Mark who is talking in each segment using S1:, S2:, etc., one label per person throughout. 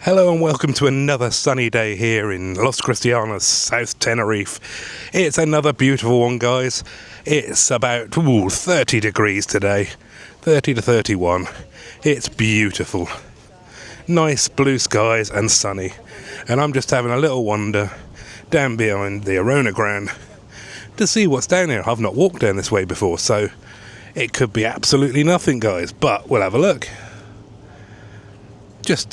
S1: Hello and welcome to another sunny day here in Los Cristianos, South Tenerife. It's another beautiful one, guys. It's about 30 degrees today, 30 to 31. It's beautiful. Nice blue skies and sunny. And I'm just having a little wander down behind the Arona Gran to see what's down here. I've not walked down this way before, so it could be absolutely nothing, guys, but we'll have a look. Just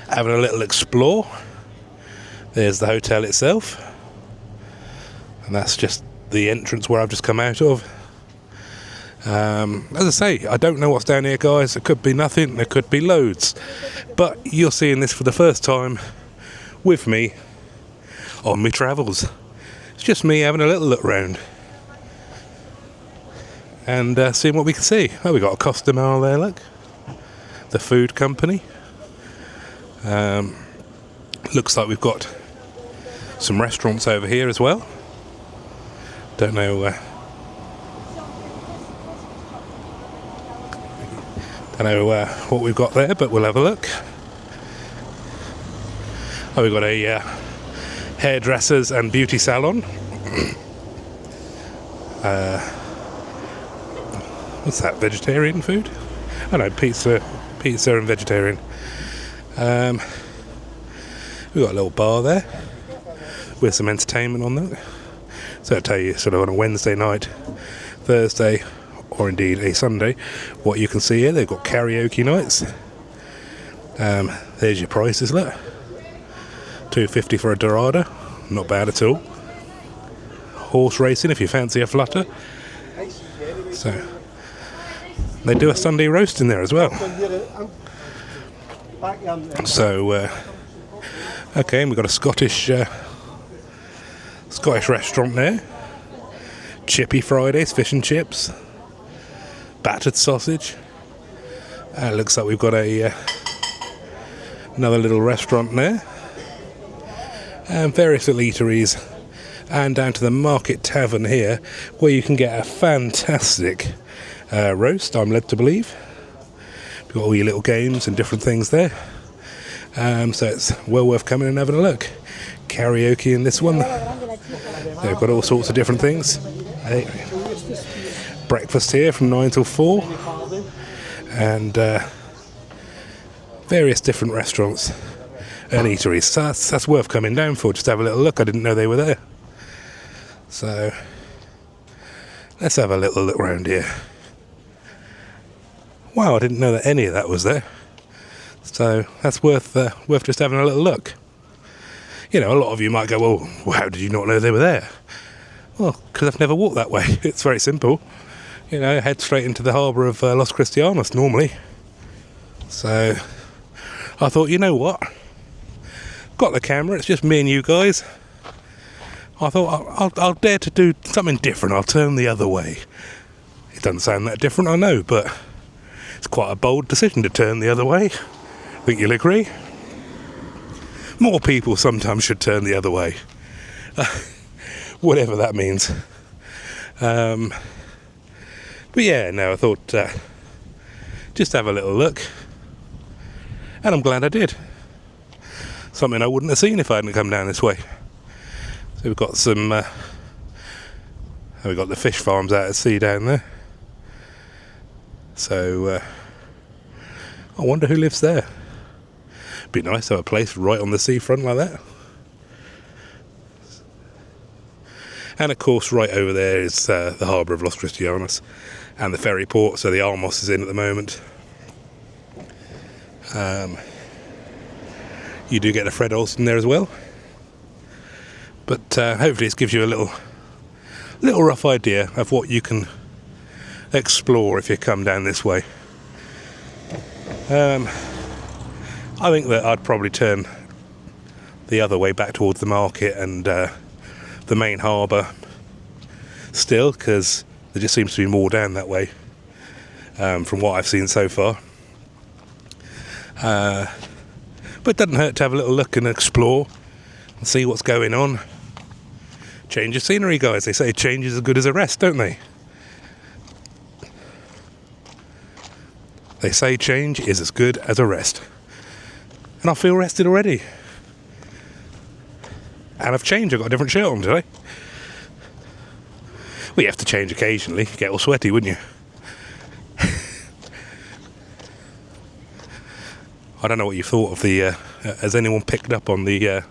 S1: having a little explore. There's the hotel itself, and that's just the entrance where I've just come out of. As I say, I don't know what's down here, guys. It could be nothing, there could be loads, but you're seeing this for the first time with me on my travels. It's just me having a little look round and seeing what we can see. Oh, we got a Costa Mile there, look, the food company. Looks like we've got some restaurants over here as well. Don't know what we've got there, but we'll have a look. Oh, we've got a hairdressers and beauty salon. What's that, vegetarian food? Oh no, pizza and vegetarian. We've got a little bar there with some entertainment on that. So I'll tell you sort of on a Wednesday night, Thursday, or indeed a Sunday, what you can see here. They've got karaoke nights. There's your prices, look. $2.50 for a dorada, not bad at all. Horse racing if you fancy a flutter. So they do a Sunday roast in there as well. So okay, and we've got a Scottish restaurant there. Chippy Fridays, fish and chips, battered sausage. It looks like we've got a another little restaurant there, and various little eateries, and down to the Market Tavern here, where you can get a fantastic roast, I'm led to believe. We've got all your little games and different things there. So it's well worth coming and having a look. Karaoke in this one. They've got all sorts of different things. Breakfast here from 9 till 4. And various different restaurants and eateries. So that's worth coming down for, just to have a little look. I didn't know they were there. So let's have a little look around here. Wow, I didn't know that any of that was there. So that's worth just having a little look. You know, a lot of you might go, well, how did you not know they were there? Well, because I've never walked that way. It's very simple. You know, head straight into the harbour of Los Cristianos normally. So I thought, you know what? Got the camera, it's just me and you guys. I thought I'll dare to do something different. I'll turn the other way. It doesn't sound that different, I know, but it's quite a bold decision to turn the other way. Think you'll agree? More people sometimes should turn the other way. Whatever that means. But yeah, no, I thought just have a little look. And I'm glad I did. Something I wouldn't have seen if I hadn't come down this way. So we've got some... we've got the fish farms out at sea down there. So I wonder who lives there. Be nice to have a place right on the seafront like that. And of course right over there is the harbour of Los Cristianos and the ferry port, so the Almos is in at the moment. You do get the Fred Olsen there as well. But hopefully this gives you a little rough idea of what you can explore if you come down this way. I think that I'd probably turn the other way back towards the market and the main harbour still, because there just seems to be more down that way from what I've seen so far. But it doesn't hurt to have a little look and explore and see what's going on. Change of scenery, guys. They say change is as good as a rest, don't they? They say change is as good as a rest. And I feel rested already. And I've changed, I've got a different shirt on today. Well, you have to change occasionally, get all sweaty, wouldn't you? I don't know what you thought of the, has anyone picked up on the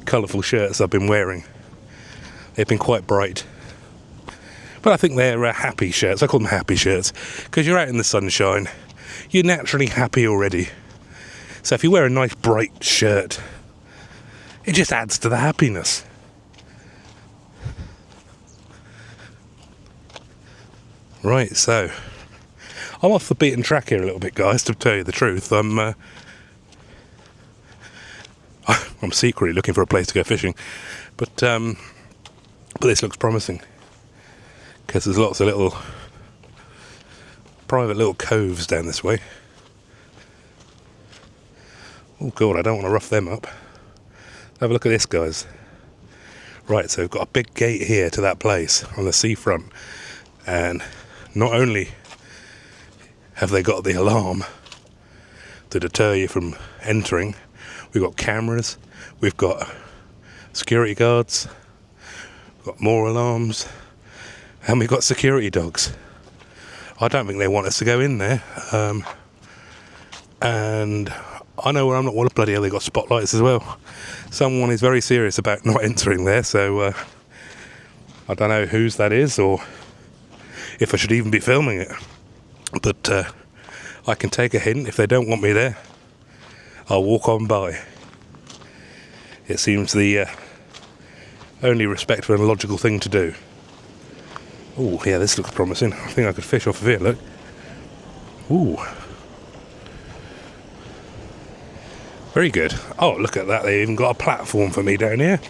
S1: colourful shirts I've been wearing? They've been quite bright. But I think they're happy shirts. I call them happy shirts because you're out in the sunshine. You're naturally happy already. So if you wear a nice bright shirt, it just adds to the happiness. Right, so I'm off the beaten track here a little bit, guys, to tell you the truth. I'm secretly looking for a place to go fishing, but this looks promising because there's lots of little private little coves down this way. Oh god, I don't want to rough them up. Have a look at this, guys. Right, so we've got a big gate here to that place on the seafront, and not only have they got the alarm to deter you from entering, we've got cameras, we've got security guards, we've got more alarms, and we've got security dogs. I don't think they want us to go in there, and I know where I'm not. What bloody hell, they got spotlights as well. Someone is very serious about not entering there, so I don't know whose that is or if I should even be filming it. But I can take a hint. If they don't want me there, I'll walk on by. It seems the only respectful and logical thing to do. Oh, yeah, this looks promising. I think I could fish off of here, look. Ooh. Very good. Oh, look at that. They even got a platform for me down here.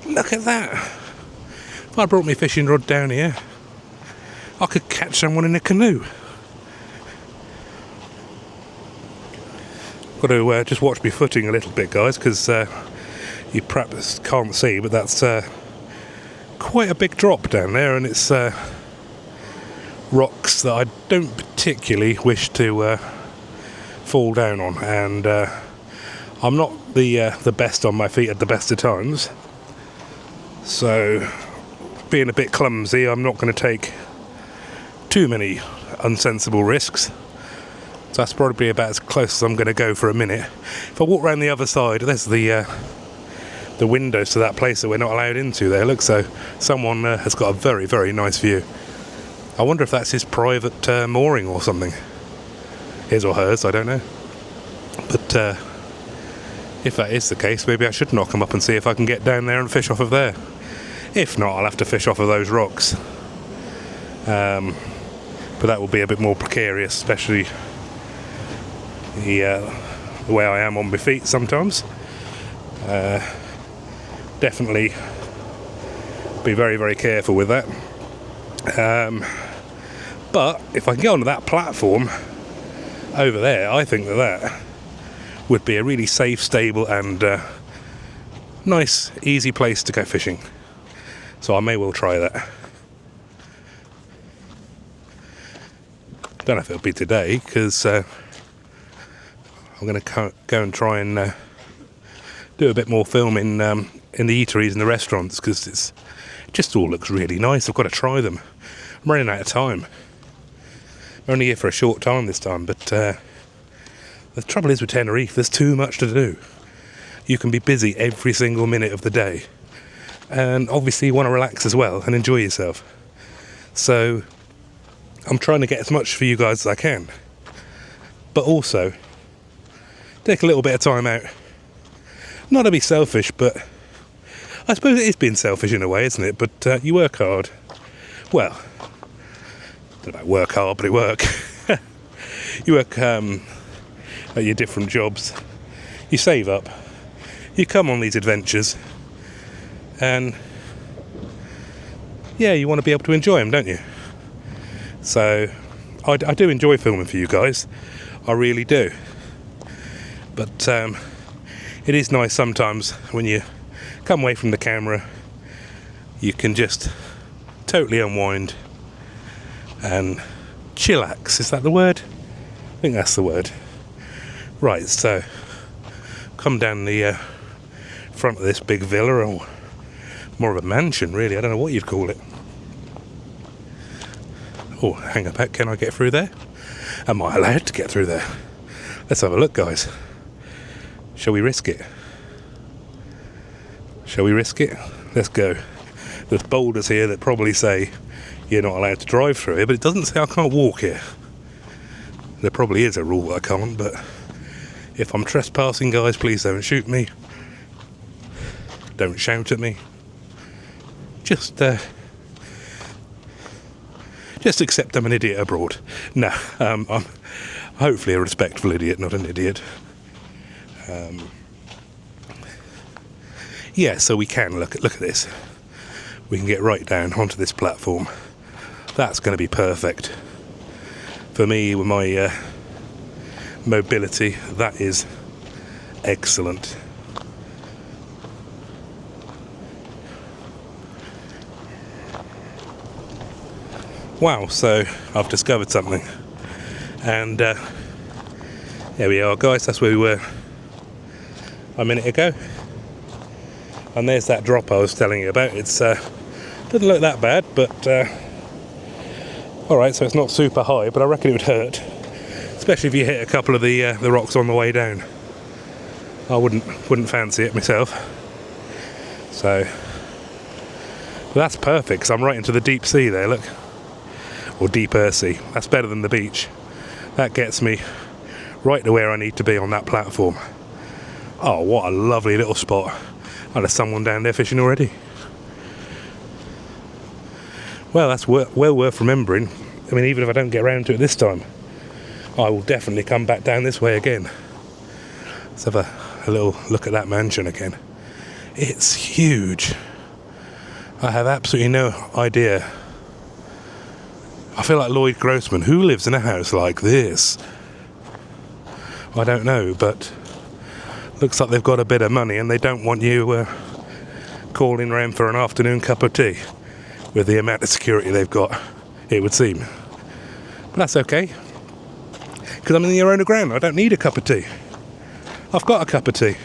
S1: Look at that. If I brought my fishing rod down here, I could catch someone in a canoe. Got to just watch me footing a little bit, guys, because you perhaps can't see, but that's quite a big drop down there, and it's rocks that I don't particularly wish to fall down on, and I'm not the best on my feet at the best of times, so being a bit clumsy, I'm not going to take too many unsensible risks. So that's probably about as close as I'm going to go for a minute. If I walk around the other side, there's the windows to that place that we're not allowed into there. Look, so someone has got a very, very nice view. I wonder if that's his private mooring or something. His or hers, I don't know. But if that is the case, maybe I should knock them up and see if I can get down there and fish off of there. If not, I'll have to fish off of those rocks. But that will be a bit more precarious, especially the way I am on my feet sometimes. Definitely be very, very careful with that. But if I can get onto that platform over there, I think that would be a really safe, stable and nice, easy place to go fishing. So I may well try that. Don't know if it'll be today, because I'm going to go and try and do a bit more filming in the eateries and the restaurants, because it just all looks really nice. I've got to try them. I'm running out of time. I'm only here for a short time this time, but the trouble is with Tenerife, there's too much to do. You can be busy every single minute of the day, and obviously you want to relax as well and enjoy yourself. So I'm trying to get as much for you guys as I can, but also take a little bit of time out. Not to be selfish, but I suppose it is being selfish in a way, isn't it? But you work hard. Well, I don't know about work hard, but it work. You work at your different jobs. You save up. You come on these adventures, and yeah, you want to be able to enjoy them, don't you? So I do enjoy filming for you guys. I really do. But it is nice sometimes when you come away from the camera, you can just totally unwind and chillax. Is that the word? I think that's the word. Right, so come down the front of this big villa, or more of a mansion really, I don't know what you'd call it. Oh, hang about, can I get through there? Am I allowed to get through there? Let's have a look, guys. Shall we risk it? Shall we risk it? Let's go. There's boulders here that probably say you're not allowed to drive through here, but it doesn't say I can't walk here. There probably is a rule that I can't, but if I'm trespassing, guys, please don't shoot me. Don't shout at me. Just accept I'm an idiot abroad. No, I'm hopefully a respectful idiot, not an idiot. Yeah, so we can look at this. We can get right down onto this platform. That's going to be perfect for me with my mobility. That is excellent. Wow, so I've discovered something, and there we are, guys. That's where we were a minute ago, and there's that drop I was telling you about. It's doesn't look that bad, but alright, so it's not super high, but I reckon it would hurt, especially if you hit a couple of the rocks on the way down. I wouldn't fancy it myself. So but that's perfect, because I'm right into the deep sea there, look. Or deeper sea. That's better than the beach. That gets me right to where I need to be on that platform. Oh, what a lovely little spot. Oh, there's someone down there fishing already. Well, that's well worth remembering. I mean, even if I don't get around to it this time, I will definitely come back down this way again. Let's have a little look at that mansion again. It's huge. I have absolutely no idea. I feel like Lloyd Grossman. Who lives in a house like this? I don't know, but looks like they've got a bit of money and they don't want you calling round for an afternoon cup of tea with the amount of security they've got, it would seem. But that's okay, because I'm in the Arona Gran. I don't need a cup of tea. I've got a cup of tea.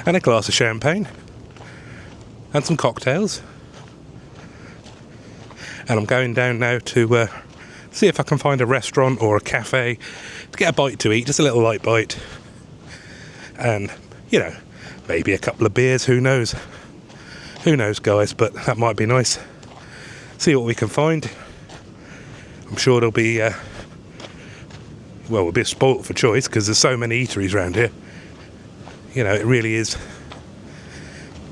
S1: And a glass of champagne. And some cocktails. And I'm going down now to see if I can find a restaurant or a cafe to get a bite to eat, just a little light bite. And, you know, maybe a couple of beers, who knows? Who knows, guys, but that might be nice. See what we can find. I'm sure there'll be, well, we'll be spoilt for choice, because there's so many eateries around here. You know, it really is.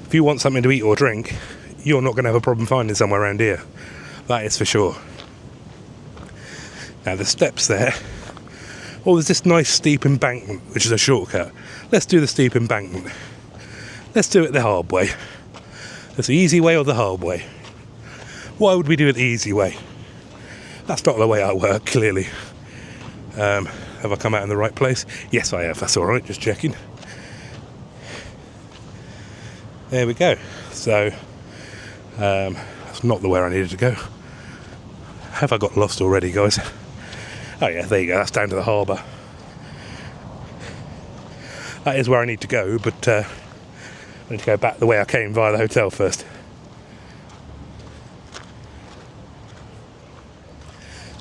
S1: If you want something to eat or drink, you're not going to have a problem finding somewhere around here. That is for sure. Now the steps there. Oh, there's this nice steep embankment, which is a shortcut. Let's do the steep embankment. Let's do it the hard way. There's the easy way or the hard way. Why would we do it the easy way? That's not the way I work, clearly. Have I come out in the right place? Yes, I have. That's all right. Just checking. There we go. So, that's not the way I needed to go. Have I got lost already, guys? Oh yeah, there you go, that's down to the harbour. That is where I need to go, but I need to go back the way I came via the hotel first.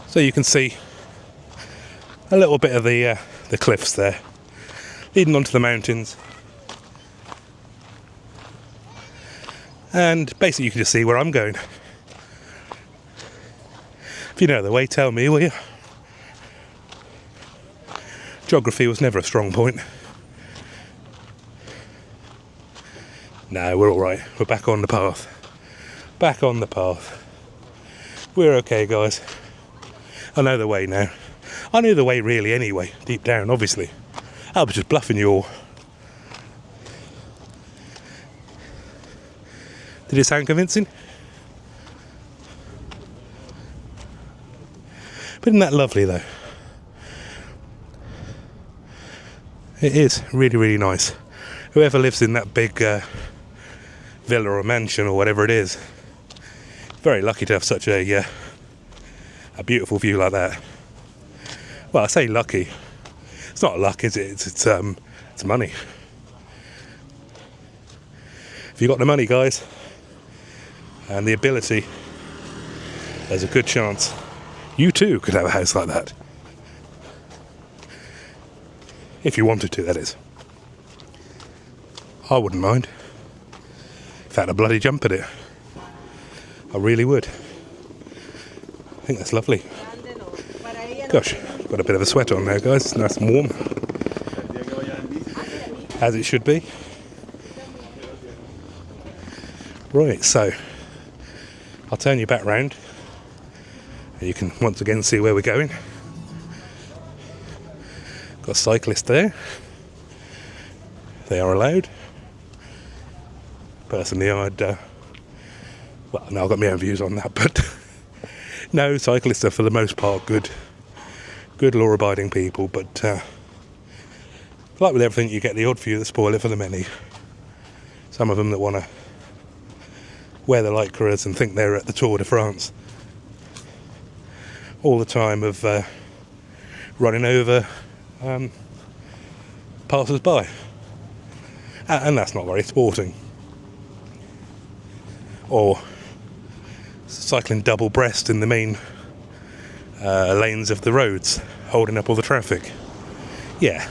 S1: So you can see a little bit of the cliffs there, leading onto the mountains. And basically you can just see where I'm going. If you know the way, tell me, will you? Geography was never a strong point. No, we're alright. We're back on the path. Back on the path. We're okay, guys. I know the way now. I knew the way really anyway, deep down, obviously. I was just bluffing you all. Did it sound convincing? But isn't that lovely though? It is really, really nice. Whoever lives in that big villa or mansion or whatever it is, very lucky to have such a beautiful view like that. Well, I say lucky. It's not luck, is it? It's money. If you've got the money, guys, and the ability, there's a good chance you too could have a house like that. If you wanted to, that is. I wouldn't mind. In fact, I'd bloody jump at it. I really would. I think that's lovely. Gosh, got a bit of a sweat on now, guys. It's nice and warm. As it should be. Right, so I'll turn you back round. You can once again see where we're going. Got a cyclist there. They are allowed. Personally, I've got my own views on that, but no, cyclists are for the most part good law-abiding people, but like with everything, you get the odd few that spoil it for the many. Some of them that want to wear the lycras and think they're at the Tour de France all the time, of running over passers-by, and that's not very sporting. Or cycling double-breast in the main lanes of the roads, holding up all the traffic. Yeah,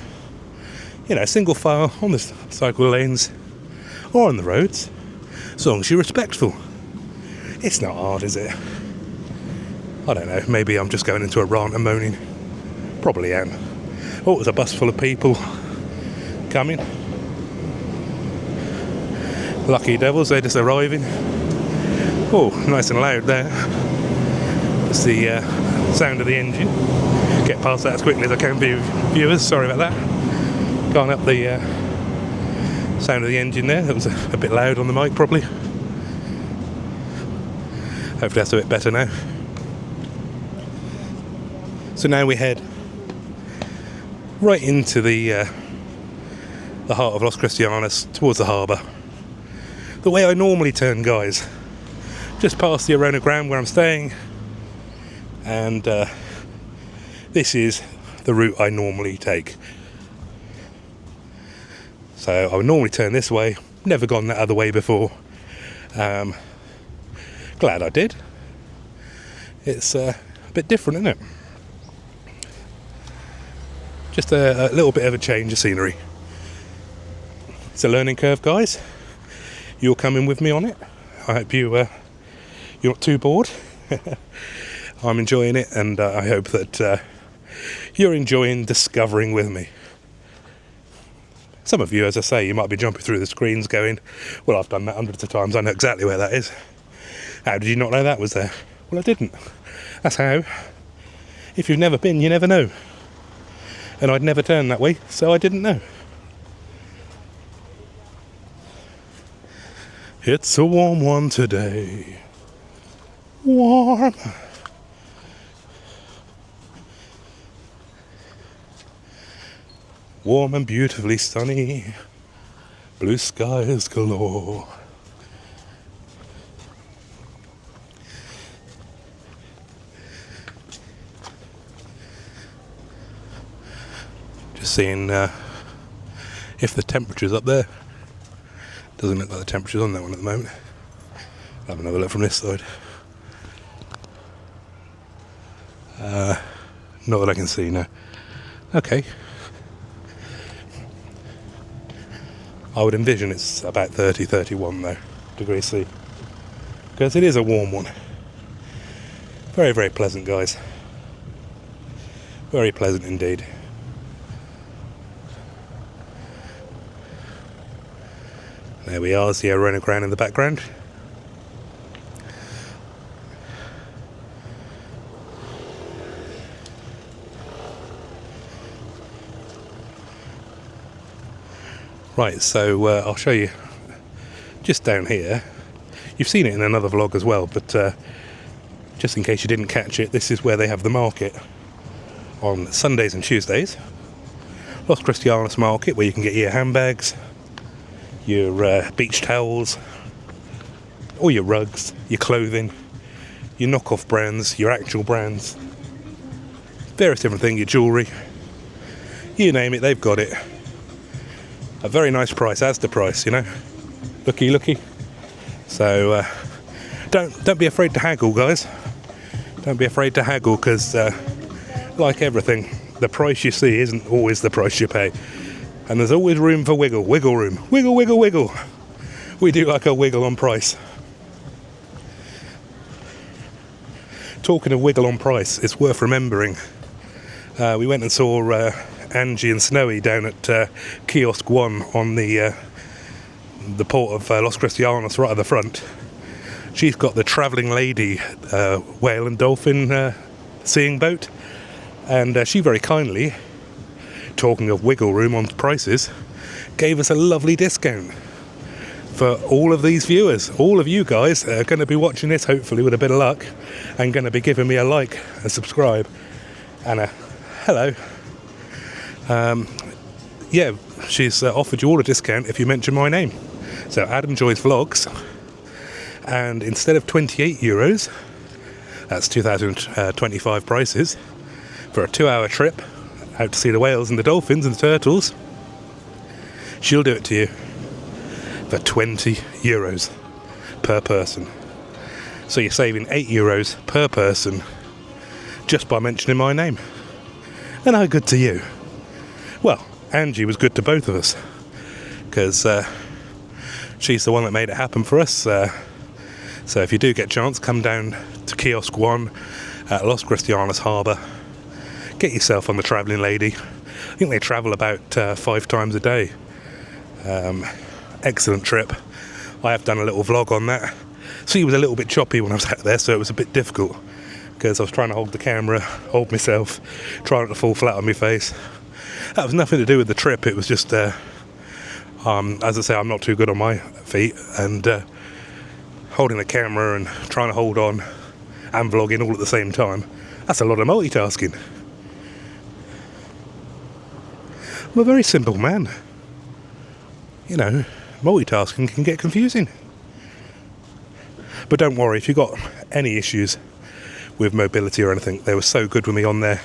S1: single file on the cycle lanes or on the roads, as long as you're respectful. It's not hard, is it? I don't know, maybe I'm just going into a rant and moaning. Probably am. Oh, there's a bus full of people coming. Lucky devils, they're just arriving. Oh, nice and loud there. It's the sound of the engine. Get past that as quickly as I can, viewers. Sorry about that. Gone up the sound of the engine there. That was a bit loud on the mic, probably. Hopefully that's a bit better now. So now we head right into the heart of Los Cristianos, towards the harbour. The way I normally turn, guys. Just past the Arona Gran where I'm staying, and this is the route I normally take. So I would normally turn this way, never gone that other way before. Glad I did. It's a bit different, isn't it? Just a little bit of a change of scenery. It's a learning curve, guys. You're coming with me on it. I hope you're not too bored. I'm enjoying it, and I hope that you're enjoying discovering with me. Some of you, as I say, you might be jumping through the screens going, well, I've done that hundreds of times, I know exactly where that is. How did you not know that was there? Well, I didn't. That's how. If you've never been, you never know. And I'd never turned that way, so I didn't know. It's a warm one today. Warm. Warm and beautifully sunny. Blue skies galore. Just seeing if the temperature's up there. Doesn't look like the temperature's on that one at the moment. I'll have another look from this side. Not that I can see, no. Okay. I would envision it's about 30, 31 though, degrees C. Because it is a warm one. Very, very pleasant, guys. Very pleasant indeed. There we are, the Arona Gran in the background. Right, so I'll show you just down here. You've seen it in another vlog as well, but just in case you didn't catch it, this is where they have the market on Sundays and Tuesdays. Los Cristianos market, where you can get your handbags, your beach towels, all your rugs, your clothing, your knockoff brands, your actual brands, various different things, your jewellery. You name it, they've got it. A very nice price, as the price, you know. Looky. So don't be afraid to haggle, guys. Don't be afraid to haggle, because like everything, the price you see isn't always the price you pay. And there's always room for wiggle room. Wiggle. We do like a wiggle on price. Talking of wiggle on price, it's worth remembering. We went and saw Angie and Snowy down at Kiosk 1 on the port of Los Cristianos, right at the front. She's got the Travelling Lady whale and dolphin seeing boat, and she very kindly, talking of wiggle room on prices, gave us a lovely discount for all of these viewers. All of you guys are going to be watching this, hopefully with a bit of luck, and going to be giving me a like, a subscribe, and a hello. Yeah, she's offered you all a discount if you mention my name. So Adam Joy's Vlogs, and instead of €28, that's 2025 prices, for a 2-hour trip out to see the whales and the dolphins and the turtles, she'll do it to you for €20 per person. So you're saving €8 per person just by mentioning my name. And how good to you? Well, Angie was good to both of us, because she's the one that made it happen for us. So if you do get a chance, come down to Kiosk 1 at Los Cristianos Harbour. Get yourself on the Travelling Lady. I think they travel about 5 times a day. Excellent trip. I have done a little vlog on that. Sea was a little bit choppy when I was out there, so it was a bit difficult, because I was trying to hold the camera, hold myself, trying not to fall flat on my face. That was nothing to do with the trip. It was just, as I say, I'm not too good on my feet, and holding the camera and trying to hold on and vlogging all at the same time, that's a lot of multitasking. I'm a very simple man. You know, multitasking can get confusing. But don't worry, if you've got any issues with mobility or anything, they were so good with me on there.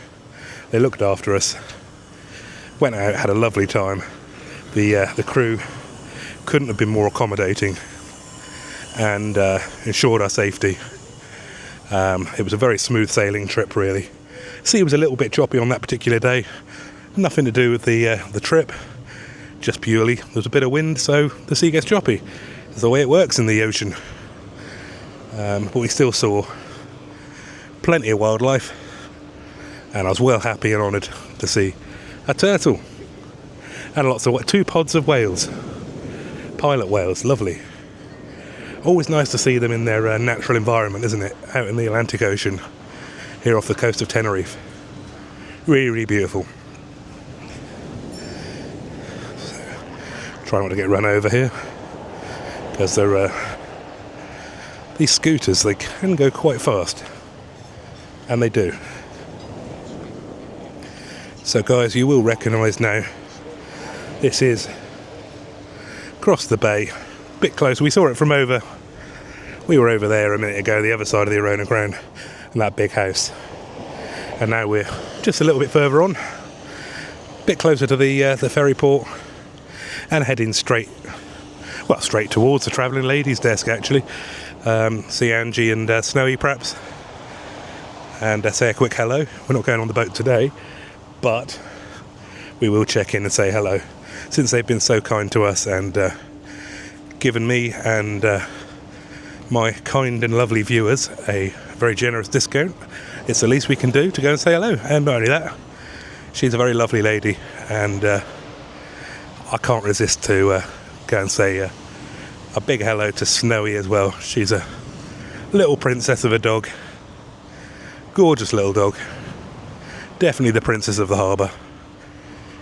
S1: They looked after us. Went out, had a lovely time. The crew couldn't have been more accommodating, and ensured our safety. It was a very smooth sailing trip, really. Sea was a little bit choppy on that particular day. Nothing to do with the trip, just purely there was a bit of wind, so the sea gets choppy. It's the way it works in the ocean. But we still saw plenty of wildlife, and I was well happy and honoured to see a turtle and lots of 2 pods of whales, pilot whales. Lovely. Always nice to see them in their natural environment, isn't it? Out in the Atlantic Ocean, here off the coast of Tenerife. Really, really beautiful. So, try not to get run over here, because they're these scooters, they can go quite fast, and they do. So guys, you will recognise now, this is across the bay, a bit close. We saw it from over, we were over there a minute ago, the other side of the Arona Gran, and that big house. And now we're just a little bit further on, a bit closer to the ferry port, and heading straight towards the Travelling Lady's desk, actually. See Angie and Snowy perhaps, and say a quick hello. We're not going on the boat today, but we will check in and say hello, since they've been so kind to us and given me and my kind and lovely viewers a very generous discount. It's the least we can do to go and say hello. And not only that, she's a very lovely lady, and I can't resist to go and say a big hello to Snowy as well. She's a little princess of a dog. Gorgeous little dog. Definitely the princess of the harbour.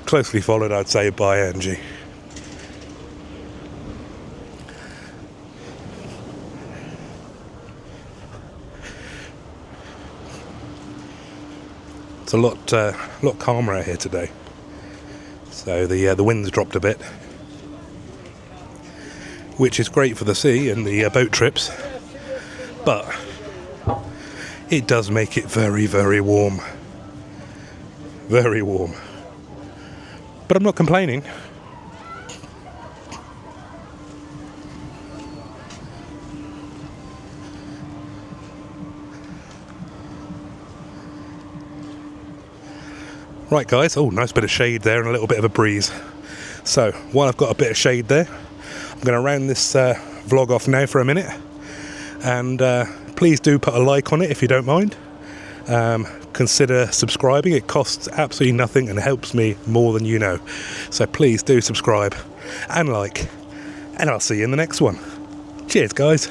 S1: Closely followed, I'd say, by Angie. It's a lot calmer out here today. So the wind's dropped a bit, which is great for the sea and the boat trips, but it does make it very, very warm. Very warm. But I'm not complaining. Right guys, oh, nice bit of shade there and a little bit of a breeze. So while I've got a bit of shade there, I'm going to round this vlog off now for a minute, and please do put a like on it if you don't mind. Consider subscribing. It costs absolutely nothing and helps me more than you know. So please do subscribe and like, and I'll see you in the next one. Cheers guys.